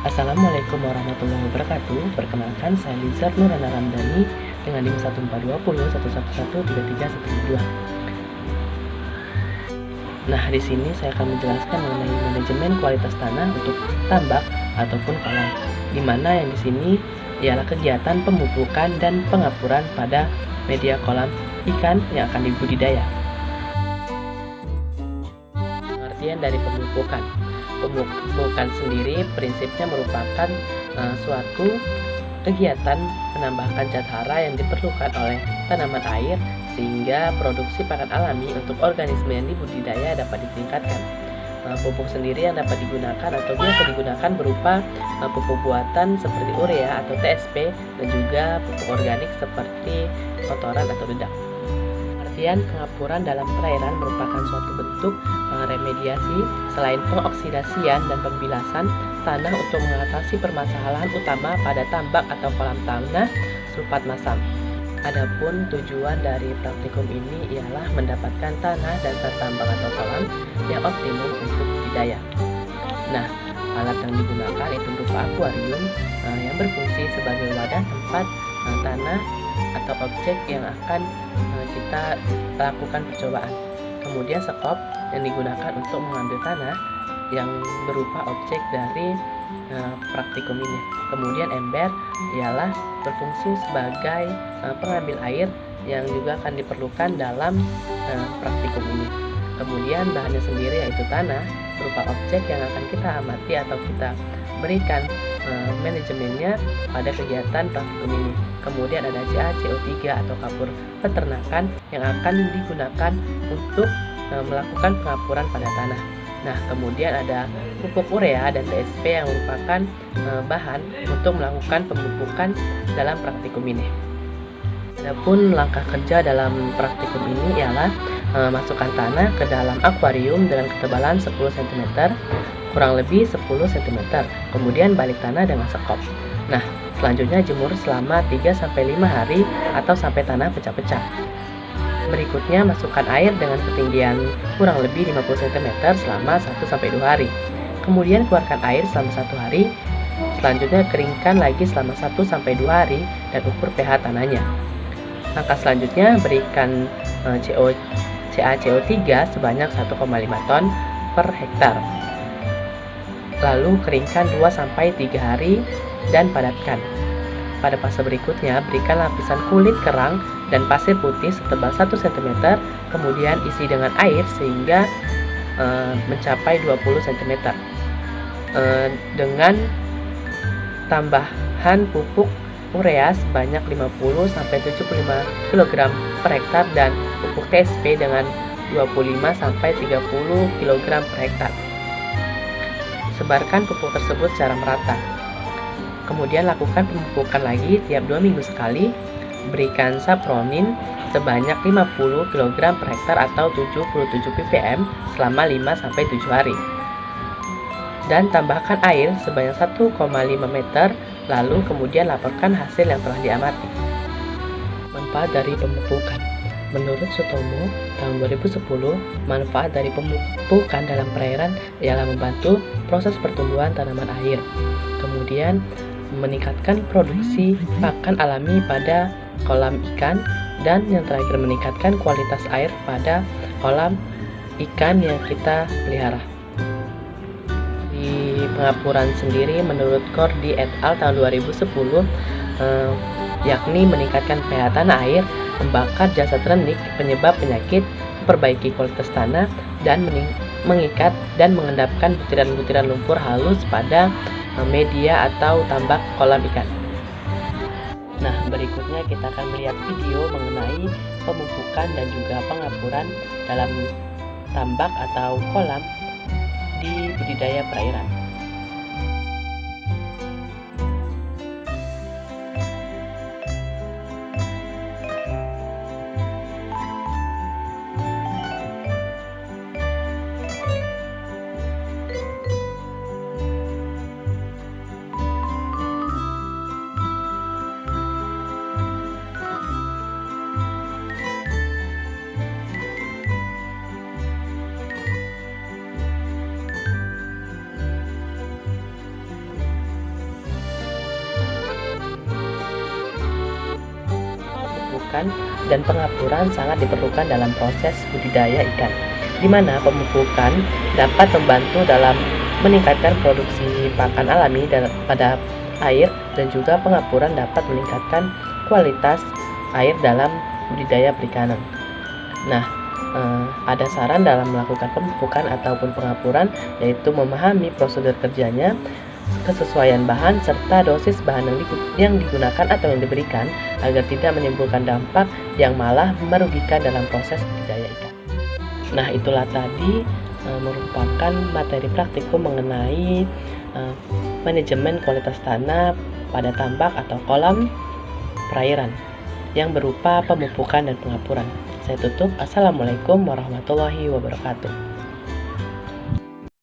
Assalamualaikum warahmatullahi wabarakatuh. Perkenalkan, saya Lizar Nurana Ramdhani dengan NIM 1420111312. Nah, di sini saya akan menjelaskan mengenai manajemen kualitas tanah untuk tambak ataupun kolam, di mana yang di sini ialah kegiatan pemupukan dan pengapuran pada media kolam ikan yang akan dibudidaya. Pengertian dari pemupukan. Pemupukan sendiri prinsipnya merupakan suatu kegiatan penambahan zat hara yang diperlukan oleh tanaman air sehingga produksi pakan alami untuk organisme yang dibudidaya dapat ditingkatkan. Pupuk sendiri yang dapat digunakan atau biasa digunakan berupa pupuk buatan seperti urea atau TSP dan juga pupuk organik seperti kotoran atau dedak. Pengertian pengapuran dalam perairan merupakan suatu bentuk remediasi selain pengoksidasian dan pembilasan tanah untuk mengatasi permasalahan utama pada tambak atau kolam tanah sulfat masam. Adapun tujuan dari praktikum ini ialah mendapatkan tanah dasar tambak atau kolam yang optimum untuk budidaya. Nah, alat yang digunakan itu berupa akuarium yang berfungsi sebagai wadah tempat tanah atau objek yang akan kita lakukan percobaan. Kemudian sekop yang digunakan untuk mengambil tanah yang berupa objek dari praktikum ini. Kemudian ember ialah berfungsi sebagai pengambil air yang juga akan diperlukan dalam praktikum ini. Kemudian bahannya sendiri yaitu tanah berupa objek yang akan kita amati atau kita berikan manajemennya pada kegiatan praktikum ini. Kemudian ada CaCO3 atau kapur peternakan yang akan digunakan untuk melakukan pengapuran pada tanah. Nah, kemudian ada pupuk urea dan TSP yang merupakan bahan untuk melakukan pemupukan dalam praktikum ini. Adapun langkah kerja dalam praktikum ini ialah masukkan tanah ke dalam akuarium dengan ketebalan 10 cm, kurang lebih 10 cm. Kemudian balik tanah dengan sekop. Nah, selanjutnya jemur selama 3-5 hari atau sampai tanah pecah-pecah. Berikutnya masukkan air dengan ketinggian kurang lebih 50 cm selama 1-2 hari. Kemudian keluarkan air selama 1 hari. Selanjutnya keringkan lagi selama 1-2 hari dan ukur pH tanahnya. Langkah selanjutnya berikan CaCO3 sebanyak 1,5 ton per hektar. Lalu keringkan 2-3 hari dan padatkan. Pada fase berikutnya berikan lapisan kulit kerang dan pasir putih setebal 1 cm, kemudian isi dengan air sehingga mencapai 20 cm. Dengan tambahan pupuk urea sebanyak 50-75 kg per hektar dan pupuk TSP dengan 25-30 kg per hektar. Sebarkan pupuk tersebut secara merata. Kemudian lakukan pemupukan lagi tiap 2 minggu sekali. Berikan sapronin sebanyak 50 kg per hektar atau 77 ppm selama 5-7 hari. Dan tambahkan air sebanyak 1,5 meter, lalu kemudian laporkan hasil yang telah diamati. Manfaat dari pemupukan. Menurut Sutomo tahun 2010, manfaat dari pemupukan dalam perairan ialah membantu proses pertumbuhan tanaman air. Kemudian meningkatkan produksi pakan alami pada kolam ikan, dan yang terakhir meningkatkan kualitas air pada kolam ikan yang kita pelihara. Di pengapuran sendiri menurut Kordi et al tahun 2010 yakni meningkatkan pH tanah air, membakar jasad renik penyebab penyakit, memperbaiki kualitas tanah, dan mengikat dan mengendapkan butiran-butiran lumpur halus pada media atau tambak kolam ikan. Nah, berikutnya kita akan melihat video mengenai pemupukan dan juga pengapuran dalam tambak atau kolam di budidaya perairan. pemupukan dan pengapuran sangat diperlukan dalam proses budidaya ikan, di mana pemupukan dapat membantu dalam meningkatkan produksi pakan alami pada air, dan juga pengapuran dapat meningkatkan kualitas air dalam budidaya perikanan. Nah, ada saran dalam melakukan pemupukan ataupun pengapuran, yaitu memahami prosedur kerjanya, kesesuaian bahan, serta dosis bahan yang digunakan atau yang diberikan agar tidak menimbulkan dampak yang malah merugikan dalam proses budidaya ikan. Nah, itulah tadi merupakan materi praktikum mengenai manajemen kualitas tanah pada tambak atau kolam perairan yang berupa pemupukan dan pengapuran. Saya tutup. Assalamualaikum warahmatullahi wabarakatuh.